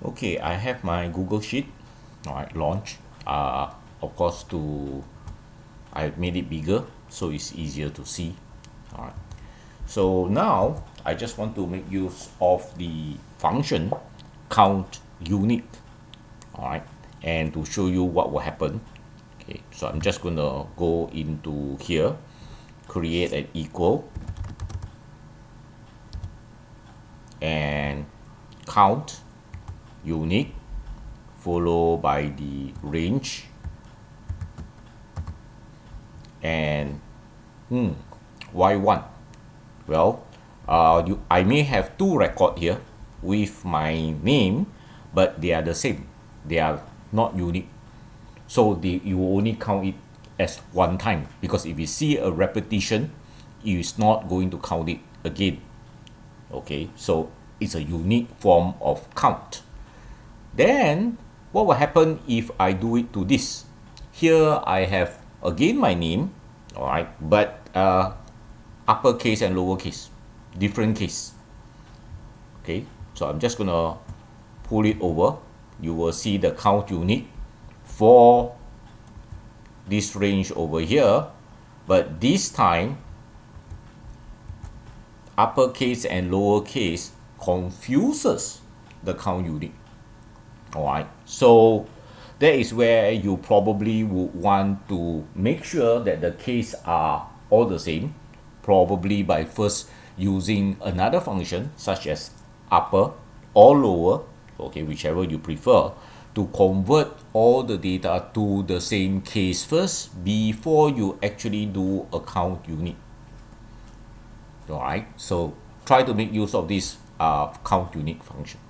Okay, I have my Google Sheet. All right, launch. Of course, I made it bigger so it's easier to see. All right. So now I just want to make use of the function count unique. All right, and to show you what will happen. Okay, so I'm just gonna go into here, create an equal, and count unique, followed by the range, and y1. Well, I may have two record here with my name, but they are the same. They are not unique. So you only count it as one time, because if you see a repetition, it is not going to count it again. Okay, so it's a unique form of count. Then what will happen if I do it to this? Here I have again my name, all right, but uppercase and lowercase, different case. Okay, so I'm just gonna pull it over. You will see the count unique for this range over here, but this time uppercase and lowercase confuses the count unique. All right, so that is where you probably would want to make sure that the case are all the same, probably by first using another function such as upper or lower, okay, whichever you prefer, to convert all the data to the same case first before you actually do a count unique. All right, so try to make use of this count unique function.